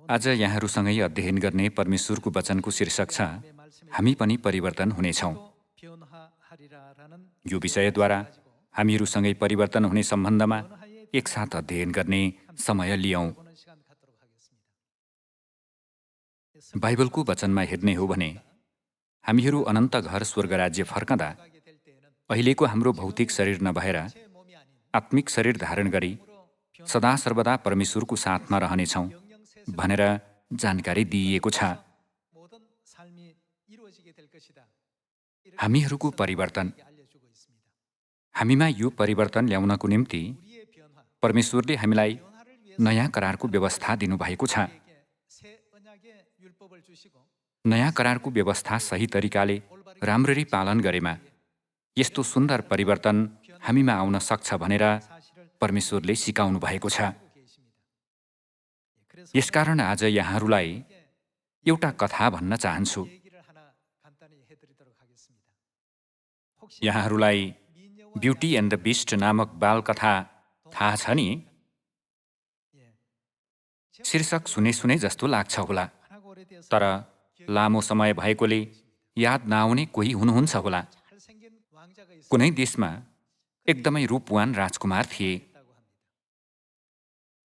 आज यहाँहरूसँगै अध्ययन गर्ने परमेश्वरको वचनको शीर्षक छ हामी पनि परिवर्तन हुनेछौँ। यो विषयद्वारा हामीहरूसँगै परिवर्तन हुने सम्बन्धमा एकसाथ अध्ययन गर्ने समय लियौँ। बाइबलको वचनमा हेर्ने हो भने हामीहरू अनन्त घर स्वर्ग राज्य फर्कँदा अहिलेको हाम्रो भौतिक शरीर नभएर आत्मिक शरीर धारण गरी सदा सर्वदा परमेश्वरको साथमा रहनेछौँ भनेर जानकारी दिइएको छ। हामीहरूको परिवर्तन, हामीमा यो परिवर्तन ल्याउनको निम्ति परमेश्वरले हामीलाई नयाँ करारको व्यवस्था दिनुभएको छ। नयाँ करारको व्यवस्था सही तरिकाले राम्ररी पालन गरेमा यस्तो सुन्दर परिवर्तन हामीमा आउन सक्छ भनेर परमेश्वरले सिकाउनु भएको छ। यसकारण आज यहाँहरूलाई एउटा कथा भन्न चाहन्छु। यहाँहरूलाई ब्युटी एन्ड द बिस्ट नामक बाल कथा थाहा छ नि? शीर्षक सुने सुने जस्तो लाग्छ होला, तर लामो समय भएकोले याद नआउने कोही हुनुहुन्छ होला। कुनै देशमा एकदमै रूपवान राजकुमार थिए,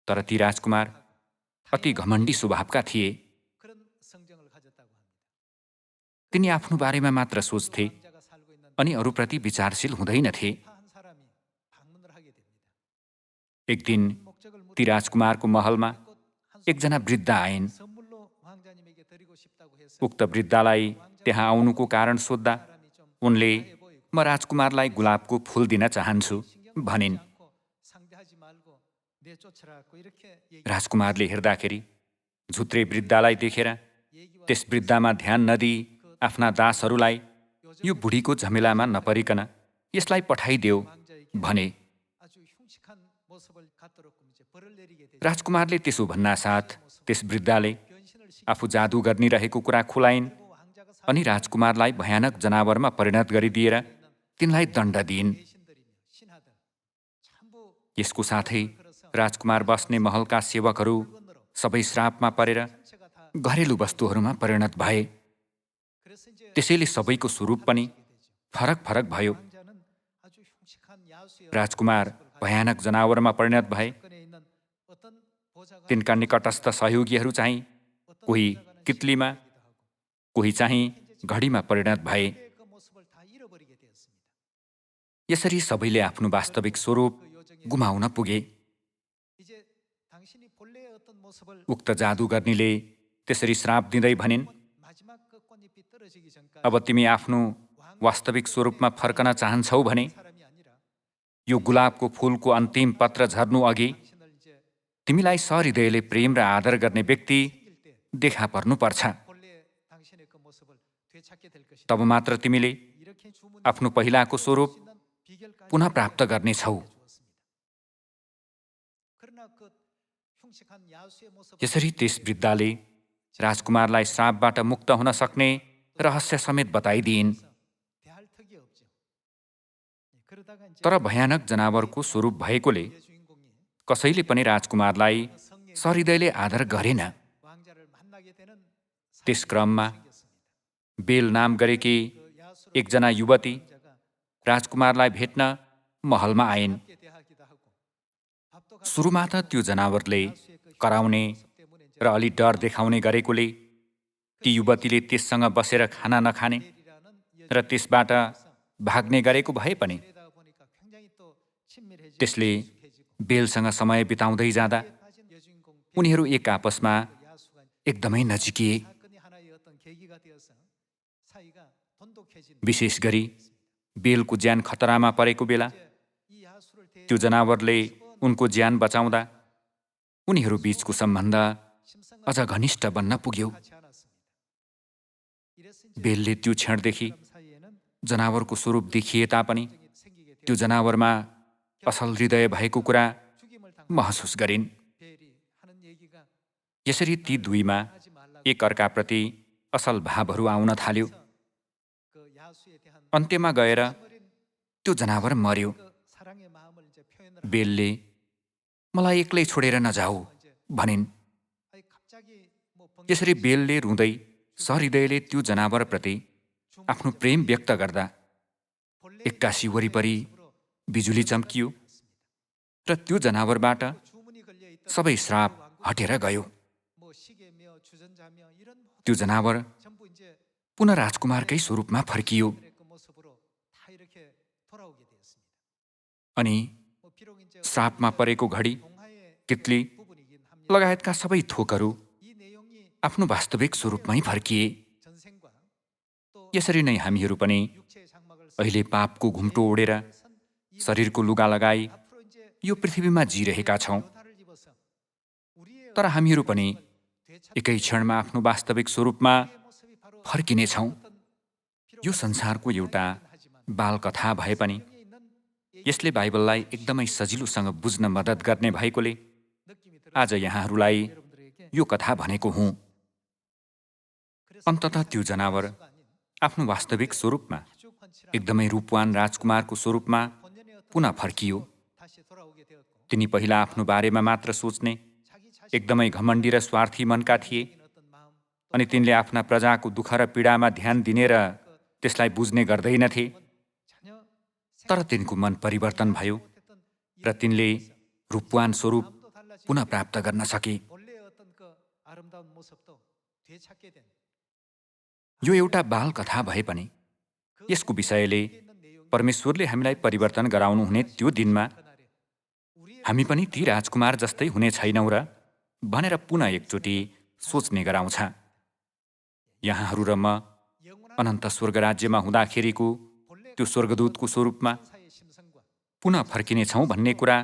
तर ती राजकुमार अति घमण्डी स्वभावका थिए। तिनी आफ्नो बारेमा मात्र सोच्थे अनि अरूप्रति विचारशील हुँदैनथे। एक दिन ती राजकुमारको महलमा एकजना वृद्ध आइन्। उक्त वृद्धलाई त्यहाँ आउनुको कारण सोद्धा उनले म राजकुमारलाई गुलाबको फूल दिन चाहन्छु भनिन्। राजकुमारले हेर्दाखेरि झुत्रे वृद्धलाई देखेर त्यस वृद्धमा ध्यान नदिई आफ्ना दासहरूलाई यो बुढीको झमेलामा नपरिकन यसलाई पठाइदेऊ भने। राजकुमारले त्यसो भन्नासाथ त्यस वृद्धले आफू जादु गर्निरहेको कुरा खुलाइन् अनि राजकुमारलाई भयानक जनावरमा परिणत गरिदिएर तिनलाई दण्ड दिइन्। यसको साथै राजकुमार बस्ने महलका सेवकहरू सबै श्रापमा परेर घरेलु वस्तुहरूमा परिणत भए। त्यसैले सबैको स्वरूप पनि फरक फरक भयो। राजकुमार भयानक जनावरमा परिणत भए। तिनका निकटस्थ सहयोगीहरू चाहिँ कोही कित्लीमा, कोही चाहिँ घडीमा परिणत भए। यसरी सबैले आफ्नो वास्तविक स्वरूप गुमाउन पुगे। उक्त जादुगर्नीले त्यसरी श्राप दिँदै भनिन्, अब तिमी आफ्नो वास्तविक स्वरूपमा फर्कन चाहन्छौ भने यो गुलाबको फूलको अन्तिम पत्र झर्नु अघि तिमीलाई सहृदयले प्रेम र आदर गर्ने व्यक्ति देखा पर्नुपर्छ। तब मात्र तिमीले आफ्नो पहिलाको स्वरूप पुनः प्राप्त गर्नेछौ। यसरी त्यस वृद्धले राजकुमारलाई श्रापबाट मुक्त हुन सक्ने रहस्य समेत बताइदिइन्। तर भयानक जनावरको स्वरूप भएकोले कसैले पनि राजकुमारलाई सहृदयले आदर गरेन। त्यस क्रममा बेल नाम गरेकी एकजना युवती राजकुमारलाई भेट्न महलमा आइन्। सुरुमा त त्यो जनावरले कराउने र अलि डर देखाउने गरेकोले ती युवतीले त्यससँग बसेर खाना नखाने र त्यसबाट भाग्ने गरेको भए पनि त्यसले बेलसँग समय बिताउँदै जाँदा उनीहरू एक आपसमा एकदमै नजिकिए। विशेष गरी बेलको ज्यान खतरामा परेको बेला त्यो जनावरले उनको ज्यान बचाउँदा उनीहरू बीचको सम्बन्ध अझ घनिष्ठ बन्न पुग्यो। बेलले त्यो क्षणदेखि जनावरको स्वरूप देखिए तापनि त्यो जनावरमा असल हृदय भएको कुरा महसुस गरिन्। यसरी ती दुईमा एक अर्काप्रति असल भावहरू आउन थाल्यो। अन्त्यमा गएर त्यो जनावर मर्यो। बेलले मलाई एक्लै छोडेर नजाऊ भनिन्। यसरी बेलले रुँदै सहृदयले त्यो जनावरप्रति आफ्नो प्रेम व्यक्त गर्दा एक्कासी वरिपरि बिजुली चम्कियो र त्यो जनावरबाट सबै श्राप हटेर गयो। त्यो जनावर पुनः राजकुमारकै स्वरूपमा फर्कियो अनि श्रापमा परेको घडी, तितली लगायतका सबै थोकहरू आफ्नो वास्तविक स्वरूपमै फर्किए। यसरी नै हामीहरू पनि अहिले पापको घुम्टो ओढेर शरीरको लुगा लगाई यो पृथ्वीमा जिरहेका छौँ। तर हामीहरू पनि एकै क्षणमा आफ्नो वास्तविक स्वरूपमा फर्किनेछौँ। यो संसारको एउटा बालकथा भए पनि यसले बाइबललाई एकदमै सजिलोसँग बुझ्न मद्दत गर्ने भएकोले आज यहाँहरूलाई यो कथा भनेको हुँ। अन्ततः त्यो जनावर आफ्नो वास्तविक स्वरूपमा एकदमै रूपवान राजकुमारको स्वरूपमा पुनः फर्कियो। तिनी पहिला आफ्नो बारेमा मात्र सोच्ने एकदमै घमण्डी र स्वार्थी मनका थिए अनि तिनले आफ्ना प्रजाको दुःख र पीडामा ध्यान दिने र त्यसलाई बुझ्ने गर्दैनथे। तर तिनको मन परिवर्तन भयो र तिनले रूपवान स्वरूप पुनः प्राप्त गर्न सके। यो एउटा बाल कथा भए पनि यसको विषयले परमेश्वरले हामीलाई परिवर्तन गराउनुहुने त्यो दिनमा हामी पनि ती राजकुमार जस्तै हुने छैनौँ र भनेर पुनः एकचोटि सोच्ने गराउँछ। यहाँहरू र म अनन्त स्वर्ग राज्यमा हुँदाखेरिको त्यो स्वर्गदूतको स्वरूपमा पुनः फर्किनेछौँ भन्ने कुरा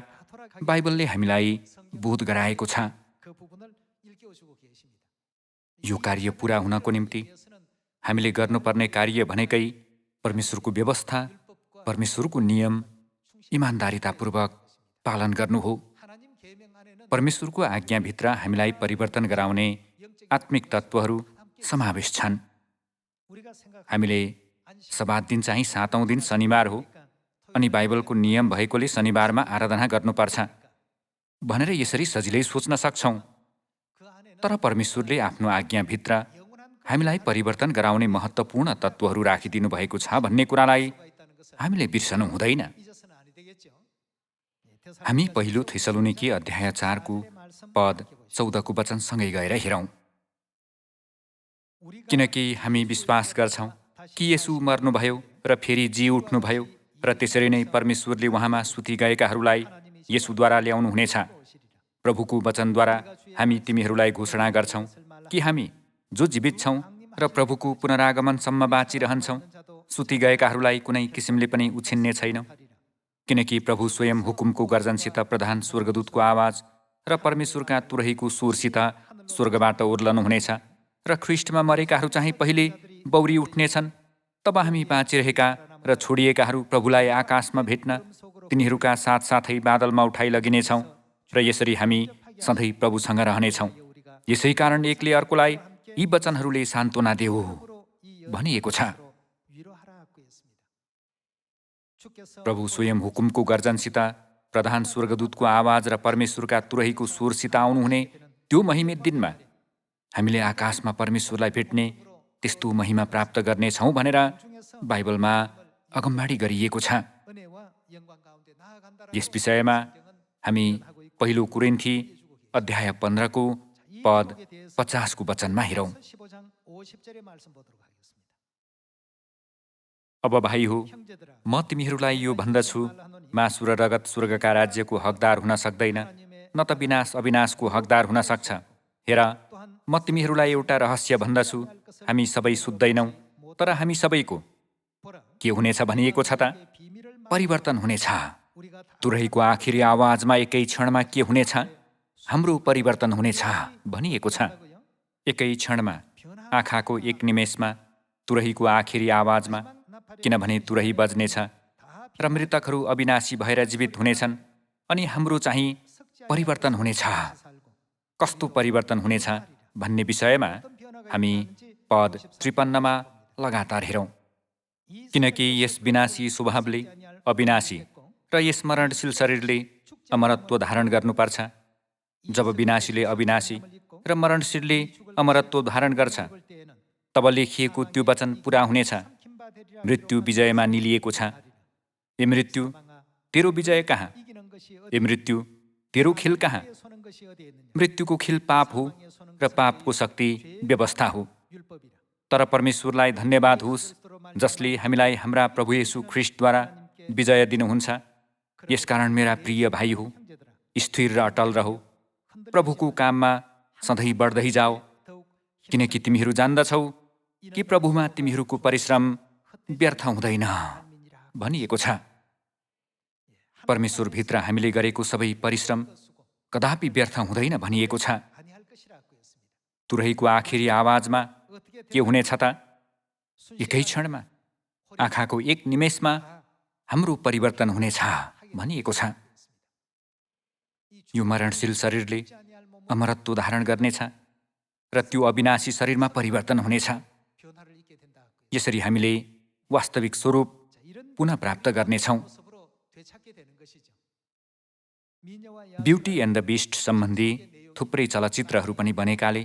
बाइबलले हामीलाई बोध गराएको छ। यो कार्य पुरा हुनको निम्ति हामीले गर्नुपर्ने कार्य भनेकै परमेश्वरको व्यवस्था, परमेश्वरको नियम इमान्दारितापूर्वक पालन गर्नु हो। परमेश्वरको आज्ञाभित्र हामीलाई परिवर्तन गराउने आत्मिक तत्त्वहरू समावेश छन्। हामीले सब्बात दिन चाहिँ 7औं दिन शनिबार हो अनि बाइबलको नियम भएकोले शनिबारमा आराधना गर्नुपर्छ भनेर यसरी सजिलै सोच्न सक्छौँ। तर परमेश्वरले आफ्नो आज्ञाभित्र हामीलाई परिवर्तन गराउने महत्त्वपूर्ण तत्त्वहरू राखिदिनु भएको छ भन्ने कुरालाई हामीले बिर्सनु हुँदैन। हामी पहिलो थेसलोनिके अध्याय 4 पद 14 वचनसँगै गएर हेरौँ। किनकि हामी विश्वास गर्छौँ कि येशू मर्नुभयो र फेरि जी उठ्नुभयो र त्यसरी नै परमेश्वरले उहाँमा सुति गएकाहरूलाई येशूद्वारा ल्याउनु हुनेछ। प्रभुको वचनद्वारा हामी तिमीहरूलाई घोषणा गर्छौँ कि हामी जो जीवित छौँ र प्रभुको पुनरागमनसम्म बाँचिरहन्छौँ, सुति गएकाहरूलाई कुनै किसिमले पनि उछिन्ने छैनौँ। किनकि प्रभु स्वयं हुकुमको गर्जनसित, प्रधान स्वर्गदूतको आवाज र परमेश्वरका तुरहीको स्वरसित स्वर्गबाट ओर्लनुहुनेछ र ख्रीष्टमा मरेकाहरू चाहिँ पहिले बौरी उठ्नेछन्। तब हामी बाँचिरहेका र छोडिएकाहरू प्रभुलाई आकाशमा भेट्न तिनीहरूका साथसाथै बादलमा उठाइ लगिनेछौँ र यसरी हामी सधैँ प्रभुसँग रहनेछौँ। यसै कारण एकले अर्कोलाई यी वचनहरूले सान्त्वना देऊ भनिएको छ। प्रभु स्वयं हुकुमको गर्जनसित, प्रधान स्वर्गदूतको आवाज र परमेश्वरका तुरहीको स्वरसित आउनुहुने त्यो महिमित दिनमा हामीले आकाशमा परमेश्वरलाई भेट्ने त्यस्तो महिमा प्राप्त गर्नेछौँ भनेर बाइबलमा अगमबाडी गरिएको छ। यस विषयमा हामी पहिलो कुरिन्थी अध्याय 15 पद 50 वचनमा हेरौँ। अब भाइ हो, म तिमीहरूलाई यो भन्दछु, मासु र रगत स्वर्गका राज्यको हकदार हुन सक्दैन, न त विनाश अविनाशको हकदार हुन सक्छ। हेर, म तिमीहरूलाई एउटा रहस्य भन्दछु, हामी सबै सुत्दैनौँ, तर हामी सबैको के हुनेछ भनिएको छ त? परिवर्तन हुनेछ। तुरहीको आखिरी आवाजमा एकै क्षणमा के हुनेछ? हाम्रो परिवर्तन हुनेछ भनिएको छ। एकै क्षणमा, आँखाको एक निमेषमा, तुरहीको आखिरी आवाजमा, किनभने तुरही बज्नेछ र मृतकहरू अविनाशी भएर जीवित हुनेछन् अनि हाम्रो चाहिँ परिवर्तन हुनेछ। कस्तो परिवर्तन हुनेछ भन्ने विषयमा हामी पद 53 लगातार हेरौँ। किनकि यस विनाशी स्वभावले अविनाशी र यस मरणशील शरीरले अमरत्व धारण गर्नुपर्छ। जब विनाशीले अविनाशी र मरणशीलले अमरत्व धारण गर्छ, तब लेखिएको त्यो वचन पूरा हुनेछ। मृत्यु विजयमा निलिएको छ। ए मृत्यु, तेरो विजय कहाँ? ए मृत्यु, तेरो खिल कहाँ? मृत्युको खिल पाप हो र पापको शक्ति व्यवस्था हो। तर परमेश्वरलाई धन्यवाद होस् जसले हामीलाई हाम्रा प्रभु येशू ख्रीष्टद्वारा विजय दिनुहुन्छ। यसकारण मेरा प्रिय भाइ हो, स्थिर र अटल रहो, प्रभुको काममा सधैँ बढ्दै जाओ, किनकि तिमीहरू जान्दछौ कि प्रभुमा तिमीहरूको परिश्रम व्यर्थ हुँदैन भनिएको छ। परमेश्वरभित्र हामीले गरेको सबै परिश्रम कदापि व्यर्थ हुँदैन भनिएको छ। तुरहीको आखिरी आवाजमा के हुनेछ त? एकै क्षणमा, आँखाको एक निमेषमा हाम्रो परिवर्तन हुनेछ भनिएको छ। यो मरणशील शरीरले अमरत्व धारण गर्नेछ र त्यो अविनाशी शरीरमा परिवर्तन हुनेछ। यसरी हामीले वास्तविक स्वरूप पुनः प्राप्त गर्नेछौँ। ब्युटी एन्ड द बिस्ट सम्बन्धी थुप्रै चलचित्रहरू पनि बनेकाले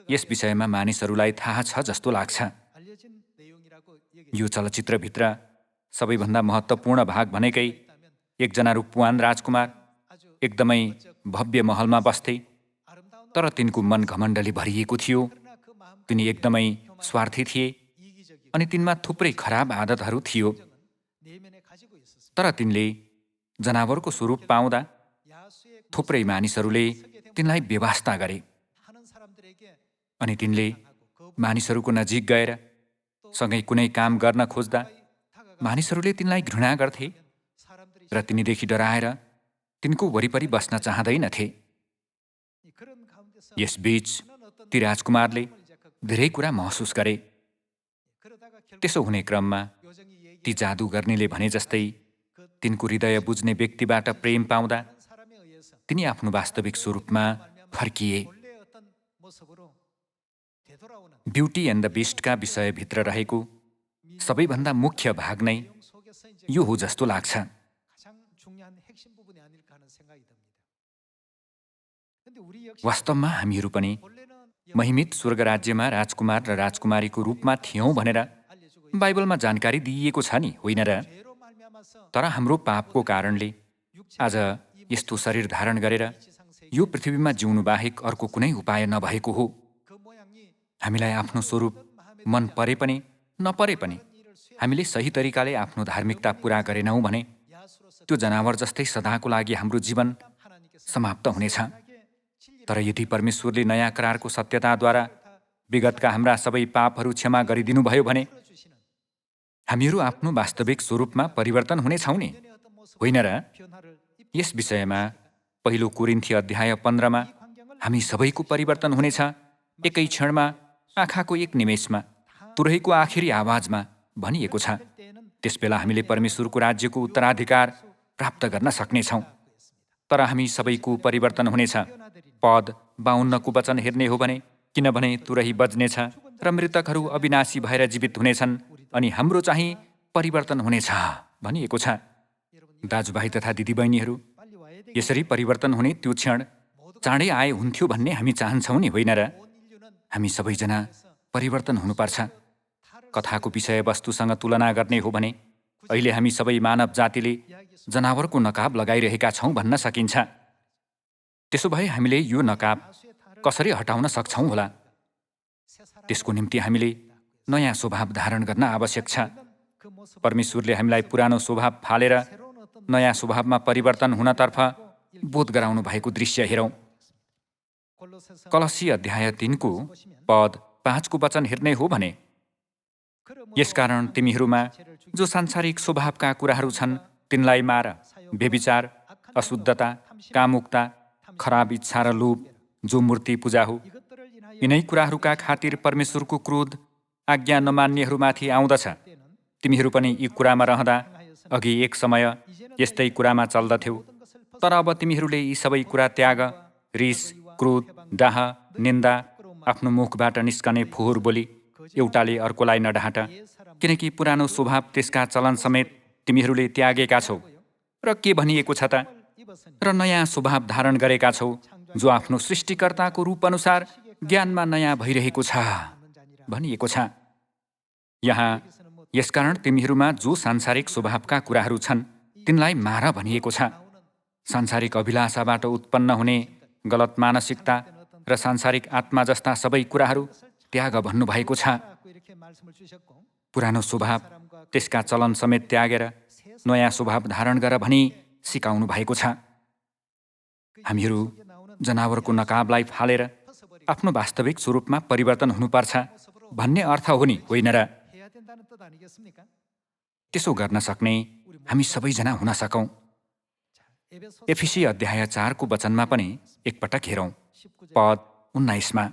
यस विषयमा मानिसहरूलाई थाहा छ जस्तो लाग्छ। यो चलचित्रभित्र सबैभन्दा महत्त्वपूर्ण भाग भनेकै एकजना रूपवान राजकुमार एकदमै भव्य महलमा बस्थे, तर तिनको मन घमण्डले भरिएको थियो। तिनी एकदमै स्वार्थी थिए अनि तिनमा थुप्रै खराब आदतहरू थियो। तर तिनले जनावरको स्वरूप पाउँदा थुप्रै मानिसहरूले तिनलाई बेवास्ता गरे अनि तिनले मानिसहरूको नजिक गएर सँगै कुनै काम गर्न खोज्दा मानिसहरूले तिनलाई घृणा गर्थे र तिनीदेखि डराएर तिनको वरिपरि बस्न चाहँदैनथे। यसबीच ती राजकुमारले धेरै कुरा महसुस गरे। त्यसो हुने क्रममा ती जादु गर्नेले भने जस्तै तिनको हृदय बुझ्ने व्यक्तिबाट प्रेम पाउँदा तिनी आफ्नो वास्तविक स्वरूपमा फर्किए। ब्युटी एन्ड द बिस्टका विषयभित्र रहेको सबैभन्दा मुख्य भाग नै यो हो जस्तो लाग्छ। वास्तवमा हामीहरू पनि महिमित स्वर्ग राज्यमा राजकुमार र राजकुमारीको रूपमा थियौँ भनेर बाइबलमा जानकारी दिइएको छ नि, होइन र? तर हाम्रो पापको कारणले आज यस्तो शरीर धारण गरेर यो पृथ्वीमा जिउनु बाहेक अर्को कुनै उपाय नभएको हो। हामीलाई आफ्नो स्वरूप मन परे पनि नपरे पनि हामीले सही तरिकाले आफ्नो धार्मिकता पुरा गरेनौँ भने त्यो जनावर जस्तै सदाको लागि हाम्रो जीवन समाप्त हुनेछ। तर यदि परमेश्वरले नयाँ करारको सत्यताद्वारा विगतका हाम्रा सबै पापहरू क्षमा गरिदिनुभयो भने हामीहरू आफ्नो वास्तविक स्वरूपमा परिवर्तन हुनेछौँ नि, होइन र? यस विषयमा पहिलो कोरिन्थी अध्याय 15मा हामी सबैको परिवर्तन हुनेछ एकै क्षणमा, आँखाको एक निमेषमा, तुरहीको आखिरी आवाजमा भनिएको छ। त्यसबेला हामीले परमेश्वरको राज्यको उत्तराधिकार प्राप्त गर्न सक्नेछौँ। तर हामी सबैको परिवर्तन हुनेछ। पद 52को वचन हेर्ने हो भने, किनभने तुरही बज्नेछ र मृतकहरू अविनाशी भएर जीवित हुनेछन् अनि हाम्रो चाहिँ परिवर्तन हुनेछ भनिएको छ। दाजुभाइ तथा दिदीबहिनीहरू, यसरी परिवर्तन हुने त्यो क्षण चाँडै आए हुन्थ्यो भन्ने हामी चाहन्छौँ नि, होइन र? हामी सबैजना परिवर्तन हुनुपर्छ। कथाको विषयवस्तुसँग तुलना गर्ने हो भने अहिले हामी सबै मानव जातिले जनावरको नकाब लगाइरहेका छौँ भन्न सकिन्छ। त्यसो भए हामीले यो नकाब कसरी हटाउन सक्छौँ होला? त्यसको निम्ति हामीले नयाँ स्वभाव धारण गर्न आवश्यक छ। परमेश्वरले हामीलाई पुरानो स्वभाव फालेर नयाँ स्वभावमा परिवर्तन हुनतर्फ बोध गराउनु भएको दृश्य हेरौँ। कलसी अध्याय 3को पद 5को वचन हेर्ने हो भने, यसकारण तिमीहरूमा जो सांसारिक स्वभावका कुराहरू छन् तिनलाई मार। व्यभिचार, अशुद्धता, कामुकता, खराब इच्छा र लोभ, जो मूर्ति पूजा हो, यिनै कुराहरूका खातिर परमेश्वरको क्रोध आज्ञा नमान्नेहरूमाथि आउँदछ। तिमीहरू पनि यी कुरामा रहँदा अघि एक समय यस्तै कुरामा चल्दथ्यौ। तर अब तिमीहरूले यी सबै कुरा त्याग, रिस, क्रोध, डाह, निन्दा, आफ्नो मुखबाट निस्कने फोहोर बोली एउटाले अर्कोलाई नढाँट, किनकि पुरानो स्वभाव त्यसका चलन समेत तिमीहरूले त्यागेका छौ र के भनिएको छ त? र नयाँ स्वभाव धारण गरेका छौ, जो आफ्नो सृष्टिकर्ताको रूप अनुसार ज्ञानमा नयाँ भइरहेको छ भनिएको छ। यहाँ यसकारण तिमीहरूमा जो सांसारिक स्वभावका कुराहरू छन् तिनलाई मार भनिएको छ। सांसारिक अभिलाषाबाट उत्पन्न हुने गलत मानसिकता र सांसारिक आत्मा जस्ता सबै कुराहरू त्याग भन्नुभएको छ। पुरानो स्वभाव त्यसका चलन समेत त्यागेर नयाँ स्वभाव धारण गर भनी सिकाउनु भएको छ। हामीहरू जनावरको नकाबलाई फालेर आफ्नो वास्तविक स्वरूपमा परिवर्तन हुनुपर्छ भन्ने अर्थ हो नि, होइन र? त्यसो गर्न सक्ने हामी सबैजना हुन सकौँ। एफिसी अध्याय 4 को वचनमा पनि एकपटक हेरौँ, पद 19 मा।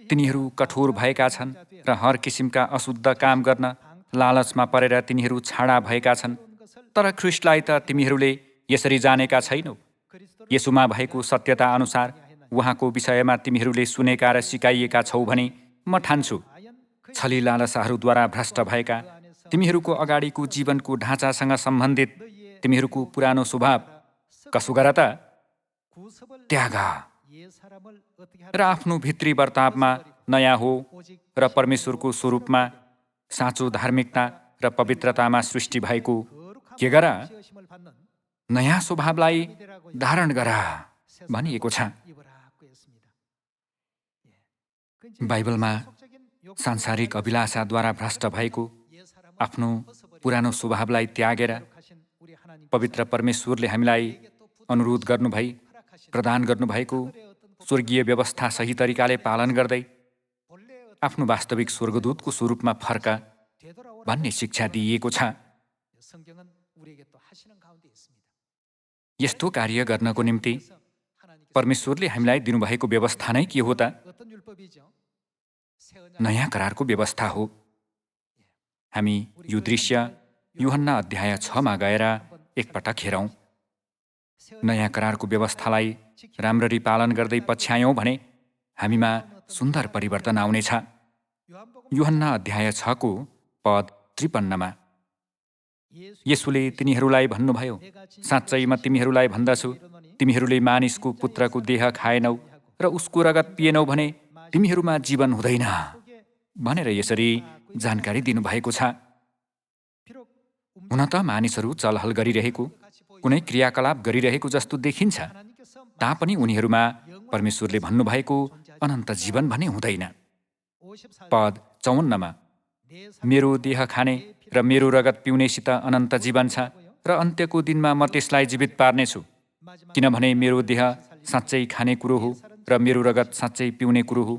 तिनीहरू कठोर भएका छन् र हर किसिमका अशुद्ध काम गर्न लालचमा परेर तिनीहरू छाडा भएका छन्। तर ख्रीष्टलाई त तिमीहरूले यसरी जानेका छैनौ। यसुमा भएको सत्यता अनुसार उहाँको विषयमा तिमीहरूले सुनेका र सिकाइएका छौ भने म ठान्छु, छली लालसाहरूद्वारा भ्रष्ट भएका तिमीहरूको अगाडिको जीवनको ढाँचासँग सम्बन्धित तिमीहरूको पुरानो स्वभाव कसो गर त? त्याग र आफ्नो भित्री वर्तावमा नयाँ हो र परमेश्वरको स्वरूपमा साँचो धार्मिकता र पवित्रतामा सृष्टि भएको के गर? नयाँ स्वभावलाई धारण गर भनिएको छ। बाइबलमा सांसारिक अभिलाषाद्वारा भ्रष्ट भएको आफ्नो पुरानो स्वभावलाई त्यागेर पवित्र परमेश्वरले हामीलाई अनुरोध गर्नुभई प्रदान गर्नुभएको स्वर्गीय व्यवस्था सही तरिकाले पालन गर्दै आफ्नो वास्तविक स्वर्गदूतको स्वरूपमा फर्क भन्ने शिक्षा दिइएको छ। यस्तो कार्य गर्नको निम्ति परमेश्वरले हामीलाई दिनुभएको व्यवस्था नै के हो त? नयाँ करारको व्यवस्था हो। हामी यो दृश्य यूहन्ना अध्याय 6 मा गएर एकपटक हेरौँ। नयाँ करारको व्यवस्थालाई राम्ररी पालन गर्दै पछ्यायौँ भने हामीमा सुन्दर परिवर्तन आउनेछ। यूहन्ना अध्याय 6 को पद 53 मा येशूले तिनीहरूलाई भन्नुभयो, साँच्चै म तिमीहरूलाई भन्दछु, तिमीहरूले मानिसको पुत्रको देह खाएनौ र उसको रगत पिएनौ भने तिमीहरूमा जीवन हुँदैन भनेर यसरी जानकारी दिनुभएको छ। हुन त मानिसहरू चलहल गरिरहेको, कुनै क्रियाकलाप गरिरहेको जस्तो देखिन्छ, तापनि उनीहरूमा परमेश्वरले भन्नुभएको अनन्त जीवन भने हुँदैन। पद 54 मा मेरो देह खाने र मेरो रगत पिउनेसित अनन्त जीवन छ र अन्त्यको दिनमा म त्यसलाई जीवित पार्नेछु, किनभने मेरो देह साँच्चै खाने कुरो हो र मेरो रगत साँच्चै पिउने कुरो हो।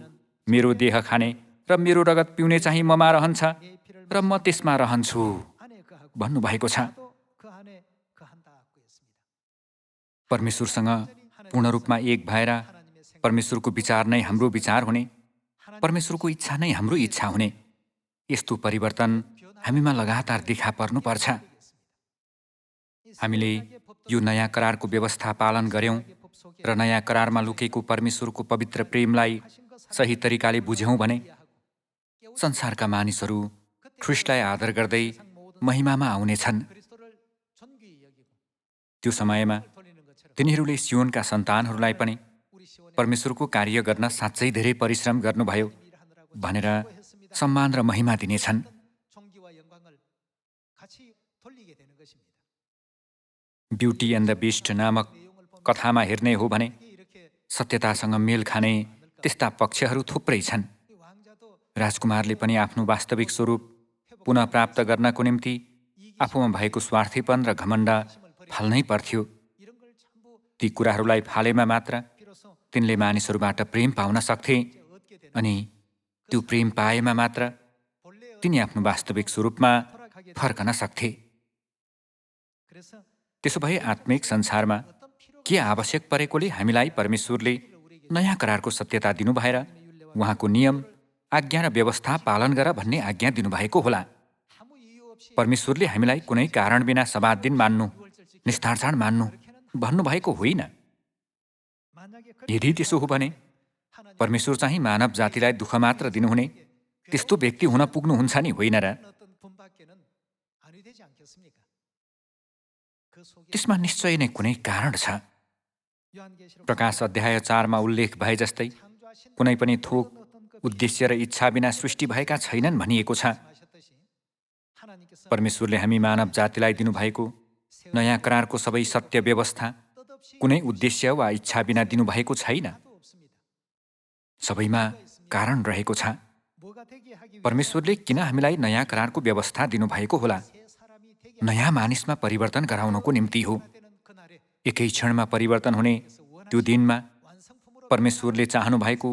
मेरो देह खाने र मेरो रगत पिउने चाहिँ ममा रहन्छ र म त्यसमा रहन्छु भन्नुभएको छ। परमेश्वरसँग पूर्ण रूपमा एक भएर परमेश्वरको विचार नै हाम्रो विचार हुने, परमेश्वरको इच्छा नै हाम्रो इच्छा हुने, यस्तो परिवर्तन हामीमा लगातार देखा पर्नुपर्छ। हामीले यो नयाँ करारको व्यवस्था पालन गर्यौं र नयाँ करारमा लुकेको परमेश्वरको पवित्र प्रेमलाई सही तरिकाले बुझ्यौं भने संसारका मानिसहरू ख्रीष्टलाई आदर गर्दै महिमामा आउनेछन्। त्यो समयमा तिनीहरूले सियोनका सन्तानहरूलाई पनि परमेश्वरको कार्य गर्न साँच्चै धेरै परिश्रम गर्नुभयो भनेर सम्मान र महिमा दिनेछन्। ब्युटी एन्ड द बिस्ट नामक कथामा हेर्ने हो भने सत्यतासँग मेल खाने त्यस्ता पक्षहरू थुप्रै छन्। राजकुमारले पनि आफ्नो वास्तविक स्वरूप पुनः प्राप्त गर्नको निम्ति आफूमा भएको स्वार्थीपन र घमण्ड फाल्नै पर्थ्यो। ती कुराहरूलाई फालेमा मात्र तिनले मानिसहरूबाट प्रेम पाउन सक्थे अनि त्यो प्रेम पाएमा मात्र तिनी आफ्नो वास्तविक स्वरूपमा फर्कन सक्थे। त्यसो भए आत्मिक संसारमा के आवश्यक परेकोले हामीलाई परमेश्वरले नयाँ करारको सत्यता दिनु भएर उहाँको नियम, आज्ञा र व्यवस्था पालन गर भन्ने आज्ञा दिनुभएको होला। परमेश्वरले हामीलाई कुनै कारण बिना सबात दिन मान्नु, निष्ठाचार मान्नु भन्नुभएको होइन। यदि त्यसो हो भने परमेश्वर चाहिँ मानव जातिलाई दुःख मात्र दिनुहुने त्यस्तो व्यक्ति हुन पुग्नुहुन्छ नि, होइन र? त्यसमा निश्चय नै कुनै कारण छ। प्रकाश अध्याय 4मा उल्लेख भए जस्तै कुनै पनि थोक उद्देश्य र इच्छा बिना सृष्टि भएका छैनन् भनिएको छ। परमेश्वरले हामी मानव जातिलाई दिनुभएको नयाँ करारको सबै सत्य व्यवस्था कुनै उद्देश्य वा इच्छा बिना दिनुभएको छैन। सबैमा कारण रहेको छ। परमेश्वरले किन हामीलाई नयाँ करारको व्यवस्था दिनुभएको होला? नयाँ मानिसमा परिवर्तन गराउनको निम्ति हो। एकै क्षणमा परिवर्तन हुने त्यो दिनमा परमेश्वरले चाहनुभएको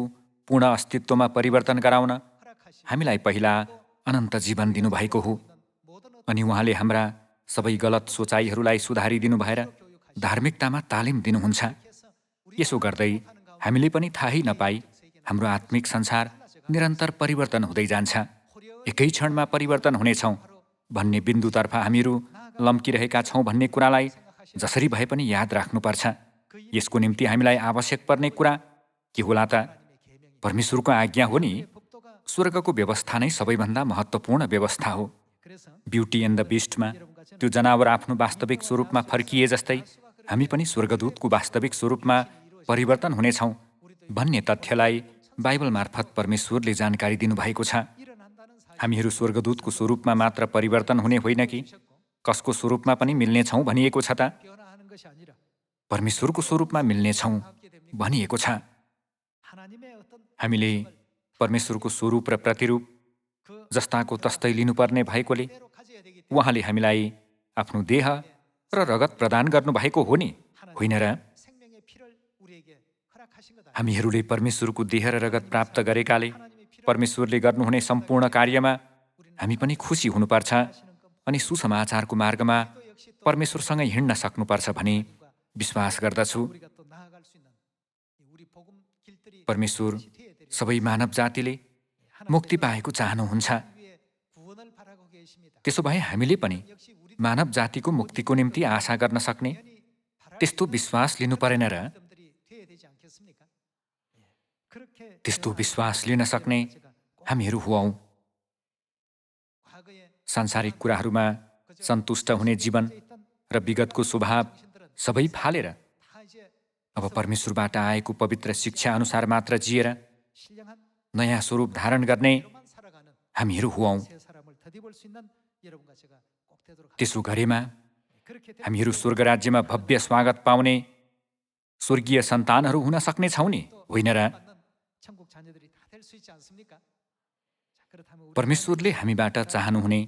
पूर्ण अस्तित्वमा परिवर्तन गराउन हामीलाई पहिला अनन्त जीवन दिनुभएको हो। अनि उहाँले हाम्रा सबै गलत सोचाइहरूलाई सुधारिदिनु भएर धार्मिकतामा तालिम दिनुहुन्छ। यसो गर्दै हामीले पनि थाहै नपाई हाम्रो आत्मिक संसार निरन्तर परिवर्तन हुँदै जान्छ। एकै क्षणमा परिवर्तन हुनेछौँ भन्ने बिन्दुतर्फ हामीहरू लम्किरहेका छौँ भन्ने कुरालाई जसरी भए पनि याद राख्नुपर्छ। यसको निम्ति हामीलाई आवश्यक पर्ने कुरा के होला त? परमेश्वरको आज्ञा हो नि। स्वर्गको व्यवस्था नै सबैभन्दा महत्त्वपूर्ण व्यवस्था हो। ब्युटी एन्ड द बिस्टमा त्यो जनावर आफ्नो वास्तविक स्वरूपमा फर्किए जस्तै हामी पनि स्वर्गदूतको वास्तविक स्वरूपमा परिवर्तन हुनेछौँ भन्ने तथ्यलाई बाइबल मार्फत परमेश्वरले जानकारी दिनुभएको छ। हामीहरू स्वर्गदूतको स्वरूपमा मात्र परिवर्तन हुने होइन कि कसको स्वरूपमा पनि मिल्नेछौँ भनिएको छ त? परमेश्वरको स्वरूपमा मिल्नेछौँ भनिएको छ। हामीले परमेश्वरको स्वरूप र प्रतिरूप जस्ताको तस्तै लिनुपर्ने भएकोले उहाँले हामीलाई आफ्नो देह र रगत प्रदान गर्नुभएको हो नि, होइन र? हामीहरूले परमेश्वरको देह र रगत प्राप्त गरेकाले परमेश्वरले गर्नुहुने सम्पूर्ण कार्यमा हामी पनि खुसी हुनुपर्छ अनि सुसमाचारको मार्गमा परमेश्वरसँगै हिँड्न सक्नुपर्छ भनी विश्वास गर्दछु। परमेश्वर सबै मानव जातिले मुक्ति पाएको चाहनुहुन्छ। त्यसो भए हामीले पनि मानव जातिको मुक्तिको निम्ति आशा गर्न सक्ने त्यस्तो विश्वास लिनु परेन र? त्यस्तो विश्वास लिन सक्ने हामीहरू हौँ। सांसारिक कुराहरूमा सन्तुष्ट हुने जीवन र विगतको स्वभाव सबै फालेर अब परमेश्वरबाट आएको पवित्र शिक्षा अनुसार मात्र जिएर नयाँ स्वरूप धारण गर्ने हामीहरू हौँ। त्यसो गरेमा हामीहरू स्वर्ग राज्यमा भव्य स्वागत पाउने स्वर्गीय सन्तानहरू हुन सक्ने छौँ नि, होइन र? परमेश्वरले हामीबाट चाहनुहुने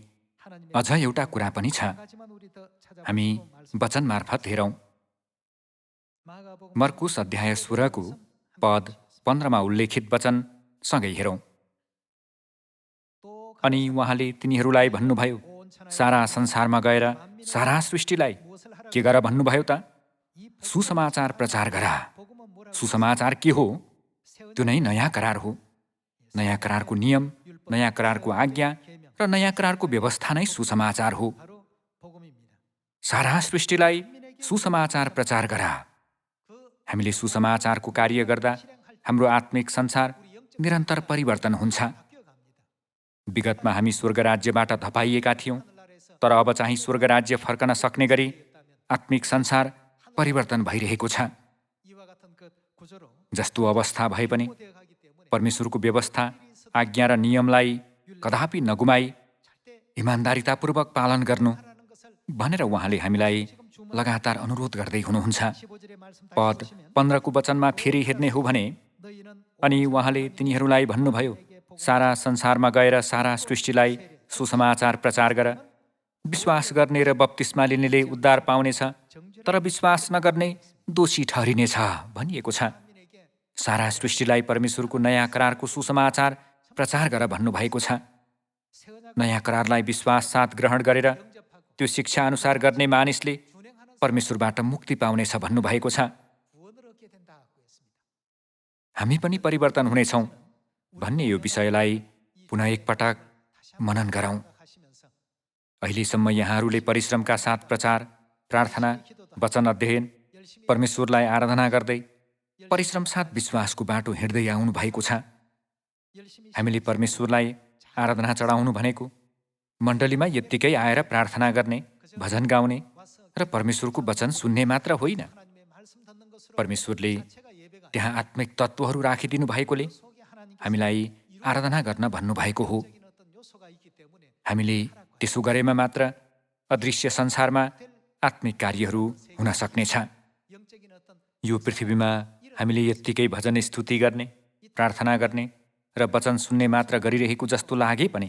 अझ एउटा कुरा पनि छ। हामी वचन मार्फत हेरौँ। मर्कुस अध्याय 16को पद 15मा उल्लेखित वचन सँगै हेरौँ। अनि उहाँले तिनीहरूलाई भन्नुभयो, सारा संसारमा गएर सारा सृष्टिलाई के गर भन्नुभयो त? सुसमाचार प्रचार गरा। सुसमाचार के हो? त्यो नै नयाँ करार हो। नयाँ करारको नियम, नयाँ करारको आज्ञा र नयाँ करारको व्यवस्था नै सुसमाचार हो। सारा सृष्टिलाई सुसमाचार प्रचार गरा। हामीले सुसमाचारको कार्य गर्दा हाम्रो आत्मिक संसार निरन्तर परिवर्तन हुन्छ। विगतमा हामी स्वर्ग राज्यबाट धपाइएका थियौँ, तर अब चाहिँ स्वर्ग राज्य फर्कन सक्ने गरी आत्मिक संसार परिवर्तन भइरहेको छ। जस्तो अवस्था भए पनि परमेश्वरको व्यवस्था, आज्ञा र नियमलाई कदापि नगुमाई इमान्दारितापूर्वक पालन गर्नु भनेर उहाँले हामीलाई लगातार अनुरोध गर्दै हुनुहुन्छ। पद 15को वचनमा फेरि हेर्ने हो भने, अनि उहाँले तिनीहरूलाई भन्नुभयो, सारा संसारमा गएर सारा सृष्टिलाई सुसमाचार प्रचार गर। विश्वास गर्ने र बप्तिस्मा लिनेले उद्धार पाउनेछ, तर विश्वास नगर्ने दोषी ठहरिनेछ भनिएको छ। सारा सृष्टिलाई परमेश्वरको नयाँ करारको सुसमाचार प्रचार गर भन्नुभएको छ। नयाँ करारलाई विश्वास साथ ग्रहण गरेर त्यो शिक्षा अनुसार गर्ने मानिसले परमेश्वरबाट मुक्ति पाउनेछ भन्नुभएको छ। हामी पनि परिवर्तन हुनेछौँ भन्ने यो विषयलाई पुनः एकपटक मनन गरौँ। अहिलेसम्म यहाँहरूले परिश्रमका साथ प्रचार, प्रार्थना, वचन अध्ययन, परमेश्वरलाई आराधना गर्दै परिश्रम साथ विश्वासको बाटो हिँड्दै आउनु भएको छ। हामीले परमेश्वरलाई आराधना चढाउनु भनेको मण्डलीमा यत्तिकै आएर प्रार्थना गर्ने, भजन गाउने र परमेश्वरको वचन सुन्ने मात्र होइन। परमेश्वरले त्यहाँ आत्मिक तत्त्वहरू राखिदिनु भएकोले हामीलाई आराधना गर्न भन्नुभएको हो। हामीले त्यसो गरेमा मात्र अदृश्य संसारमा आत्मिक कार्यहरू हुन सक्नेछ। यो पृथ्वीमा हामीले यत्तिकै भजन स्तुति गर्ने, प्रार्थना गर्ने र वचन सुन्ने मात्र गरिरहेको जस्तो लागे पनि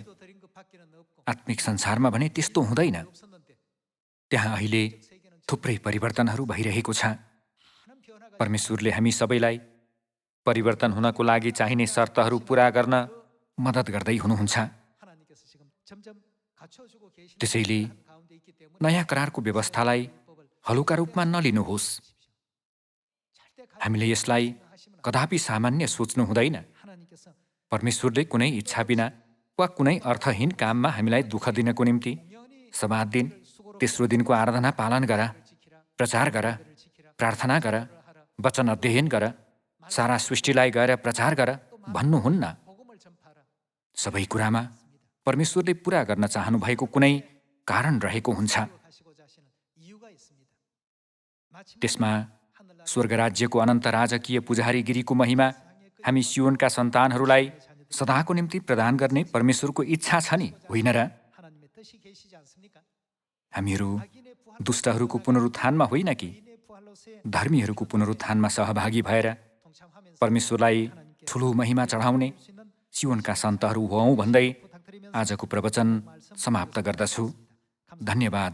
आत्मिक संसारमा भने त्यस्तो हुँदैन। त्यहाँ अहिले थुप्रै परिवर्तनहरू भइरहेको छ। परमेश्वरले हामी सबैलाई परिवर्तन हुनको लागि चाहिने शर्तहरू पूरा गर्न मद्दत गर्दै हुनुहुन्छ। त्यसैले नयाँ करारको व्यवस्थालाई हलुका रूपमा नलिनुहोस्। हामीले यसलाई कदापि सामान्य सोच्नु हुँदैन। परमेश्वरले कुनै इच्छा बिना वा कुनै अर्थहीन काममा हामीलाई दुःख दिनको निम्ति सब्बात दिन, तेस्रो दिनको आराधना पालन गर, प्रचार गर, प्रार्थना गर, वचन अध्ययन गर, सारा सृष्टिलाई गएर प्रचार गर भन्नुहुन्न। सबै कुरामा परमेश्वरले पूरा गर्न चाहनुभएको कुनै कारण रहेको हुन्छ। त्यसमा स्वर्गराज्यको अनन्त राजकीय पुजारीगिरीको महिमा हामी सियोनका सन्तानहरूलाई सदाको निम्ति प्रदान गर्ने परमेश्वरको इच्छा छ नि, होइन र? हामीहरू दुष्टहरूको पुनरुत्थानमा होइन कि धर्मीहरूको पुनरुत्थानमा सहभागी भएर परमेश्वरलाई ठुलो महिमा चढाउने सियोनका सन्तहरू हौँ भन्दै आजको प्रवचन समाप्त गर्दछु। धन्यवाद।